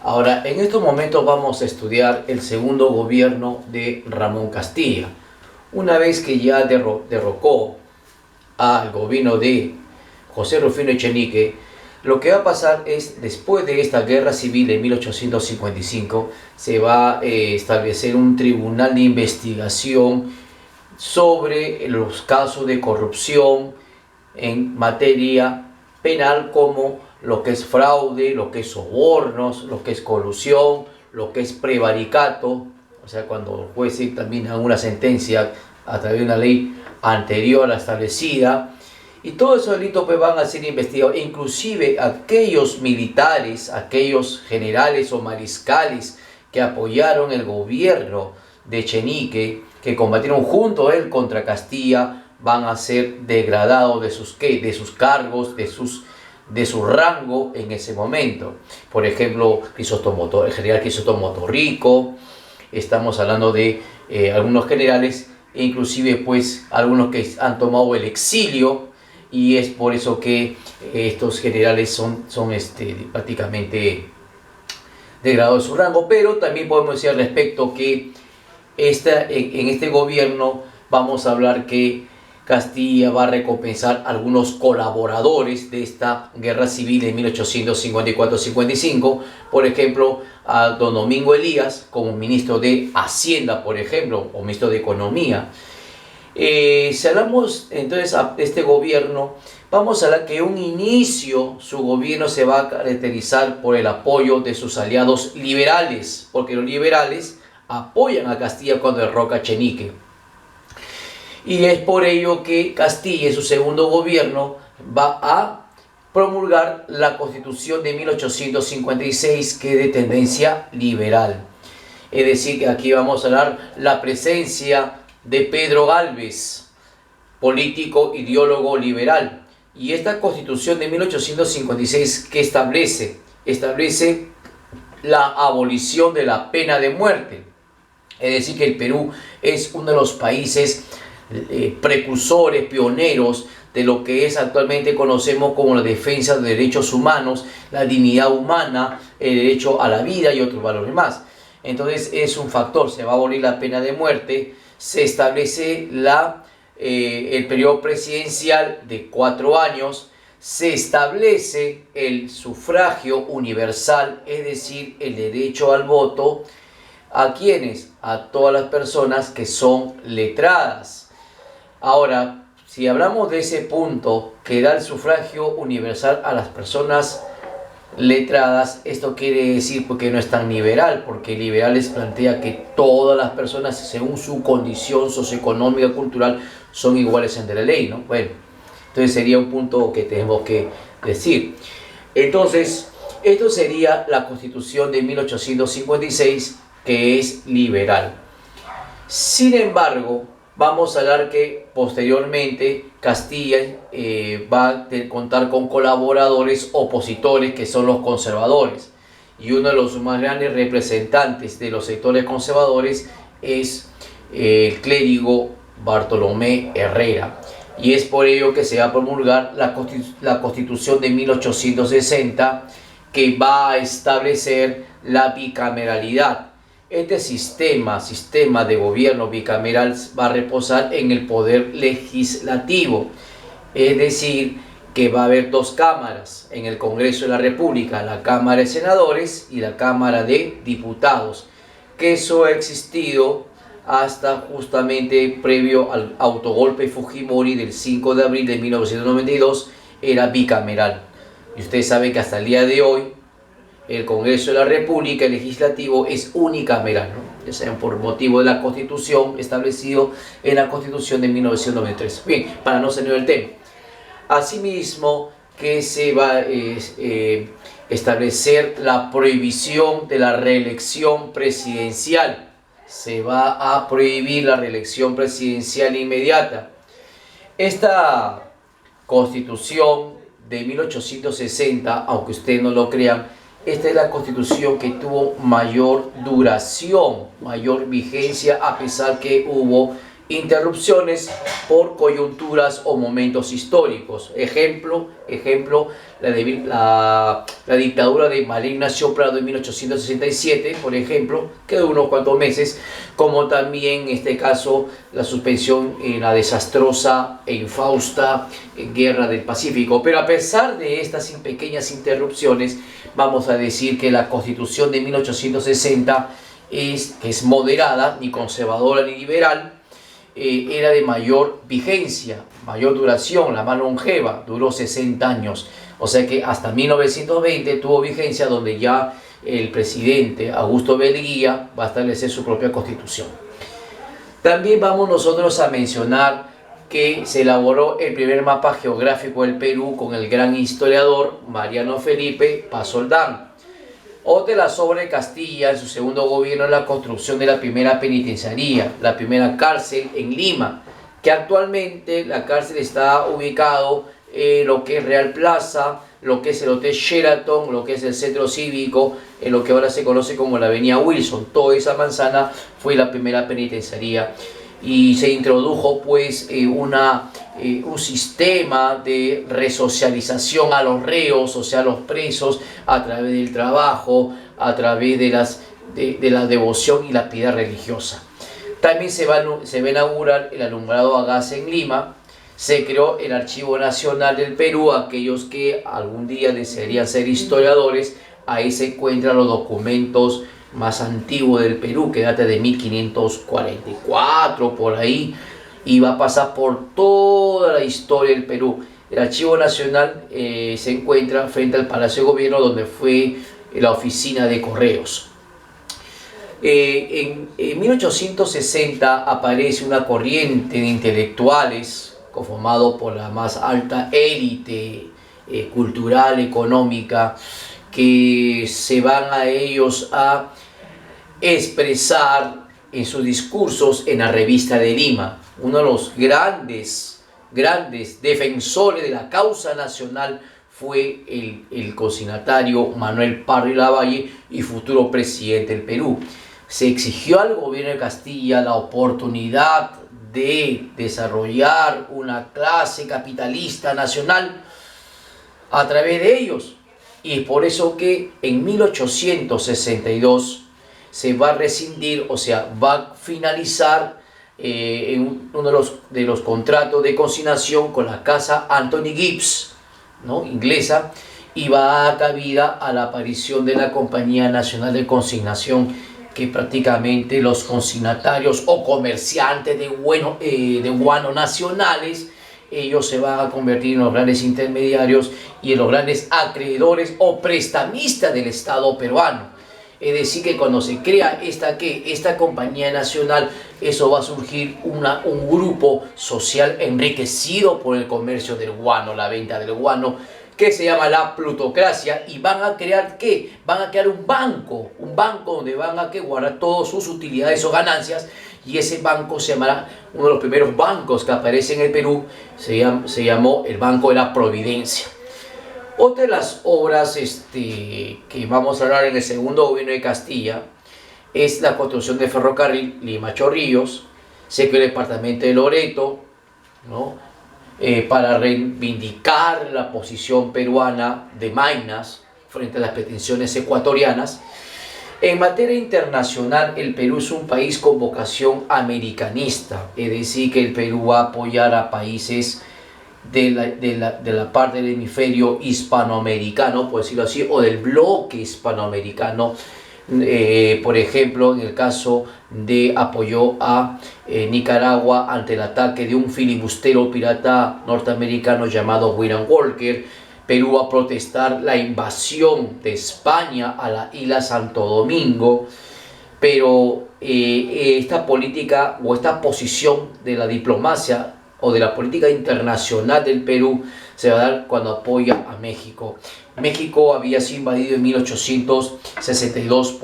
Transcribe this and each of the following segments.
Ahora, en estos momentos vamos a estudiar el segundo gobierno de Ramón Castilla. Una vez que ya derrocó al gobierno de José Rufino Echenique, lo que va a pasar es, después de esta guerra civil de 1855, se va a establecer un tribunal de investigación sobre los casos de corrupción en materia penal, como lo que es fraude, lo que es sobornos, lo que es colusión, lo que es prevaricato, o sea, cuando el juez también una sentencia a través de una ley anterior a la establecida, y todos esos delitos pues van a ser investigados, e inclusive aquellos militares, aquellos generales o mariscales que apoyaron el gobierno de Echenique, que combatieron junto a él contra Castilla, van a ser degradados de sus cargos, de su rango en ese momento. Por ejemplo, el general Crisóstomo Torrico, estamos hablando de algunos generales, e inclusive pues algunos que han tomado el exilio, y es por eso que estos generales son prácticamente degradados de su rango. Pero también podemos decir al respecto que en este gobierno vamos a hablar que Castilla va a recompensar a algunos colaboradores de esta guerra civil de 1854-55, por ejemplo, a don Domingo Elías como ministro de Hacienda, por ejemplo, o ministro de Economía. Si hablamos entonces de este gobierno, vamos a hablar que un inicio, su gobierno se va a caracterizar por el apoyo de sus aliados liberales, porque los liberales apoyan a Castilla cuando derroca a Echenique. Y es por ello que Castilla en su segundo gobierno va a promulgar la Constitución de 1856, que es de tendencia liberal. Es decir, que aquí vamos a hablar la presencia de Pedro Gálvez, político, ideólogo liberal. Y esta Constitución de 1856, ¿qué establece? Establece la abolición de la pena de muerte. Es decir, que el Perú es uno de los países precursores, pioneros de lo que es actualmente conocemos como la defensa de derechos humanos, la dignidad humana, el derecho a la vida y otros valores más. Entonces es un factor, se va a abolir la pena de muerte, se establece el periodo presidencial de 4 años, se establece el sufragio universal, es decir, el derecho al voto. ¿A quiénes? A todas las personas que son letradas. Ahora, si hablamos de ese punto que da el sufragio universal a las personas letradas, esto quiere decir porque no es tan liberal, porque liberales plantea que todas las personas, según su condición socioeconómica, cultural, son iguales ante la ley, ¿no? Bueno, entonces sería un punto que tenemos que decir. Entonces, esto sería la Constitución de 1856, que es liberal. Sin embargo, vamos a hablar que posteriormente Castilla va a contar con colaboradores opositores, que son los conservadores. Y uno de los más grandes representantes de los sectores conservadores es el clérigo Bartolomé Herrera. Y es por ello que se va a promulgar la Constitución de 1860, que va a establecer la bicameralidad. Este sistema de gobierno bicameral va a reposar en el poder legislativo, es decir, que va a haber 2 cámaras en el Congreso de la República, la Cámara de Senadores y la Cámara de Diputados, que eso ha existido hasta justamente previo al autogolpe Fujimori del 5 de abril de 1992, era bicameral. Y ustedes saben que hasta el día de hoy el Congreso de la República, el legislativo, es unicameral, ¿no? Ya saben, por motivo de la Constitución establecido en la Constitución de 1993. Bien, para no salir del tema. Asimismo, que se va a establecer la prohibición de la reelección presidencial. Se va a prohibir la reelección presidencial inmediata. Esta Constitución de 1860, aunque ustedes no lo crean, esta es la Constitución que tuvo mayor duración, mayor vigencia, a pesar que hubo interrupciones por coyunturas o momentos históricos. Ejemplo, la dictadura de María Ignacio Prado en 1867, por ejemplo, que duró unos cuantos meses, como también en este caso la suspensión en la desastrosa e infausta Guerra del Pacífico. Pero a pesar de estas pequeñas interrupciones, vamos a decir que la Constitución de 1860 que es moderada, ni conservadora ni liberal, era de mayor vigencia, mayor duración, la más longeva, duró 60 años. O sea que hasta 1920 tuvo vigencia, donde ya el presidente Augusto B. Leguía va a establecer su propia constitución. También vamos nosotros a mencionar que se elaboró el primer mapa geográfico del Perú con el gran historiador Mariano Felipe Paz Soldán. Otra de las obras de Castilla en su segundo gobierno es la construcción de la primera penitenciaría, la primera cárcel en Lima, que actualmente la cárcel está ubicado en lo que es Real Plaza, lo que es el Hotel Sheraton, lo que es el Centro Cívico, en lo que ahora se conoce como la Avenida Wilson. Toda esa manzana fue la primera penitenciaría y se introdujo pues un sistema de resocialización a los reos, o sea, a los presos, a través del trabajo, a través de la devoción y la piedad religiosa. También se va a inaugurar el alumbrado a gas en Lima. Se creó el Archivo Nacional del Perú. Aquellos que algún día desearían ser historiadores, ahí se encuentran los documentos más antiguos del Perú, que data de 1544, por ahí, y va a pasar por toda la historia del Perú. El Archivo Nacional se encuentra frente al Palacio de Gobierno, donde fue la oficina de correos. En 1860 aparece una corriente de intelectuales conformado por la más alta élite cultural, económica, que se van a ellos a expresar en sus discursos en la Revista de Lima. Uno de los grandes defensores de la causa nacional fue el consignatario Manuel Pardo y Lavalle, y futuro presidente del Perú. Se exigió al gobierno de Castilla la oportunidad de desarrollar una clase capitalista nacional a través de ellos. Y es por eso que en 1862 se va a rescindir, o sea, va a finalizar en uno de los contratos de consignación con la casa Anthony Gibbs, ¿no?, inglesa, y va a dar cabida a la aparición de la Compañía Nacional de Consignación, que prácticamente los consignatarios o comerciantes de guano nacionales, ellos se van a convertir en los grandes intermediarios y en los grandes acreedores o prestamistas del Estado peruano. Es decir, que cuando se crea esta compañía nacional, eso va a surgir un grupo social enriquecido por el comercio del guano, la venta del guano, que se llama la plutocracia, y van a crear ¿qué? Van a crear un banco donde van a guardar todas sus utilidades o ganancias, y ese banco se llamará, uno de los primeros bancos que aparece en el Perú, se llamó el Banco de la Providencia. Otra de las obras que vamos a hablar en el segundo gobierno de Castilla es la construcción del ferrocarril Lima-Chorrillos. Se creó el departamento de Loreto, ¿no?, para reivindicar la posición peruana de Maynas frente a las pretensiones ecuatorianas. En materia internacional, el Perú es un país con vocación americanista, es decir, que el Perú va a apoyar a países de la parte del hemisferio hispanoamericano, por decirlo así, o del bloque hispanoamericano. Por ejemplo, en el caso de apoyó a Nicaragua ante el ataque de un filibustero pirata norteamericano llamado William Walker. Perú va a protestar la invasión de España a la isla Santo Domingo, pero esta política o esta posición de la diplomacia o de la política internacional del Perú se va a dar cuando apoya a México. México había sido invadido en 1862,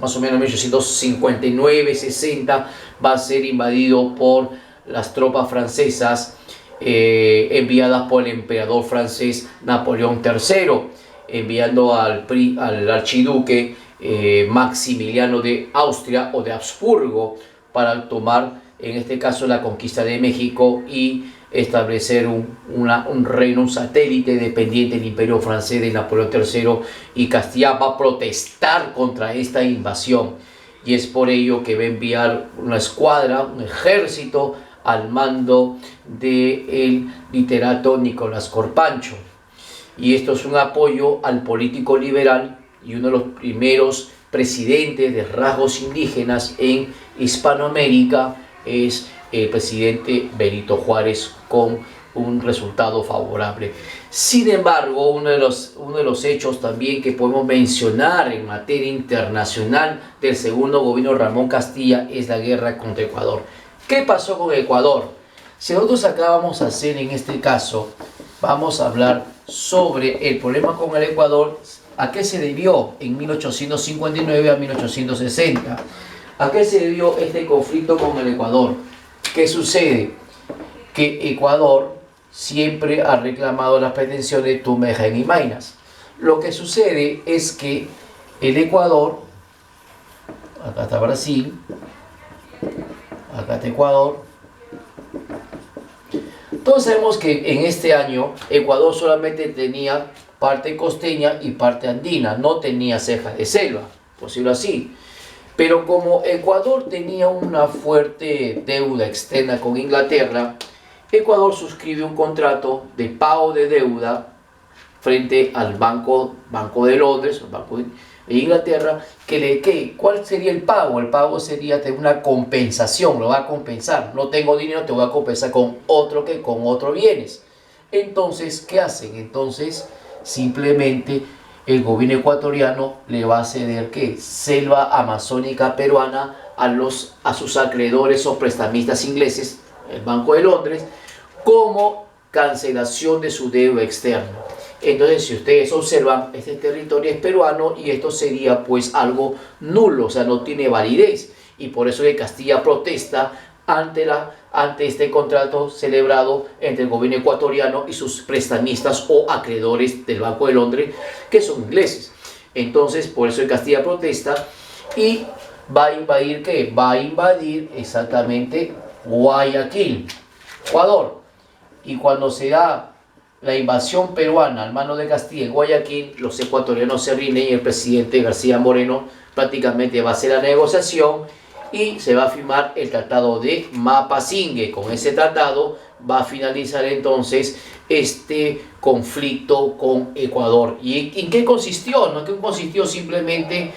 más o menos en 1859-60 va a ser invadido por las tropas francesas enviadas por el emperador francés Napoleón III, enviando al archiduque Maximiliano de Austria o de Habsburgo para tomar en este caso la conquista de México y establecer un reino, un satélite dependiente del Imperio francés de Napoleón III, y Castilla va a protestar contra esta invasión, y es por ello que va a enviar una escuadra, un ejército al mando del literato Nicolás Corpancho, y esto es un apoyo al político liberal y uno de los primeros presidentes de rasgos indígenas en Hispanoamérica es el presidente Benito Juárez, con un resultado favorable. Sin embargo, uno de los hechos también que podemos mencionar en materia internacional del segundo gobierno de Ramón Castilla es la guerra contra Ecuador. ¿Qué pasó con Ecuador? Si nosotros acá vamos a hacer, en este caso, vamos a hablar sobre el problema con el Ecuador, a qué se debió en 1859 a 1860. ¿A qué se debió este conflicto con el Ecuador? ¿Qué sucede? Que Ecuador siempre ha reclamado las pretensiones de Tumbes, Jaén y Maynas. Lo que sucede es que el Ecuador, acá está Brasil, acá está Ecuador. Todos sabemos que en este año Ecuador solamente tenía parte costeña y parte andina, no tenía ceja de selva, por decirlo así. Pero como Ecuador tenía una fuerte deuda externa con Inglaterra, Ecuador suscribe un contrato de pago de deuda frente al Banco de Londres, el Banco de Inglaterra, ¿cuál sería el pago? El pago sería una compensación, lo va a compensar. No tengo dinero, te voy a compensar con otro bienes. Entonces, ¿qué hacen? Entonces, simplemente el gobierno ecuatoriano le va a ceder selva amazónica peruana a sus acreedores o prestamistas ingleses, el Banco de Londres, como cancelación de su deuda externa. Entonces, si ustedes observan, este territorio es peruano y esto sería pues algo nulo, o sea, no tiene validez, y por eso que Castilla protesta ante este contrato celebrado entre el gobierno ecuatoriano y sus prestamistas o acreedores del Banco de Londres, que son ingleses. Entonces, por eso Castilla protesta y va a invadir, ¿qué? Va a invadir exactamente Guayaquil, Ecuador. Y cuando se da la invasión peruana al mano de Castilla en Guayaquil, los ecuatorianos se rinden y el presidente García Moreno prácticamente va a hacer la negociación y se va a firmar el tratado de Mapasingue. Con ese tratado va a finalizar entonces este conflicto con Ecuador. ¿Y en qué consistió? ¿No? ¿Qué consistió? Simplemente,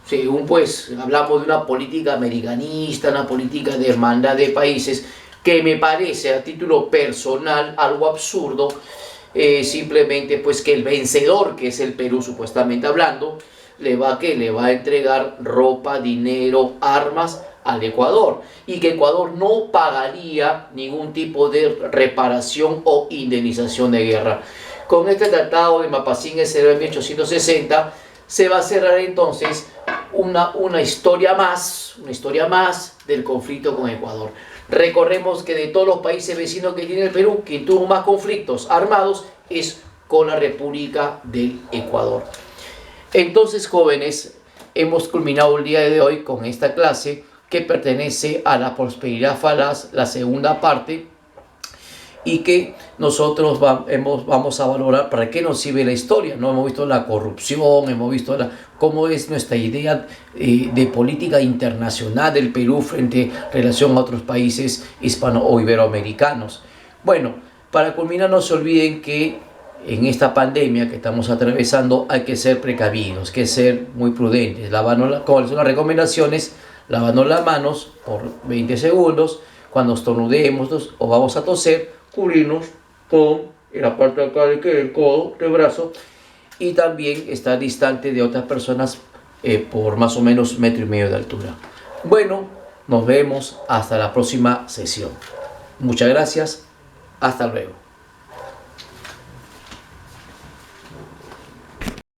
según pues hablamos de una política americanista, una política de hermandad de países, que me parece a título personal algo absurdo, simplemente pues que el vencedor, que es el Perú supuestamente hablando, le va a entregar ropa, dinero, armas al Ecuador, y que Ecuador no pagaría ningún tipo de reparación o indemnización de guerra. Con este tratado de Mapasingue en 1860 se va a cerrar entonces una historia más del conflicto con Ecuador. Recordemos que de todos los países vecinos que tiene el Perú, quien tuvo más conflictos armados es con la República del Ecuador. Entonces, jóvenes, hemos culminado el día de hoy con esta clase que pertenece a la prosperidad falaz, la segunda parte, y que nosotros vamos a valorar para qué nos sirve la historia. No hemos visto la corrupción, hemos visto cómo es nuestra idea de política internacional del Perú frente a relación a otros países hispano o iberoamericanos. Bueno, para culminar, no se olviden que en esta pandemia que estamos atravesando hay que ser precavidos, que ser muy prudentes. Como son las recomendaciones, lavarnos las manos por 20 segundos, cuando estornudemos o vamos a toser, cubrirnos con la parte de acá del codo, del brazo, y también estar distante de otras personas por más o menos 1,5 metros de altura. Bueno, nos vemos hasta la próxima sesión. Muchas gracias, hasta luego.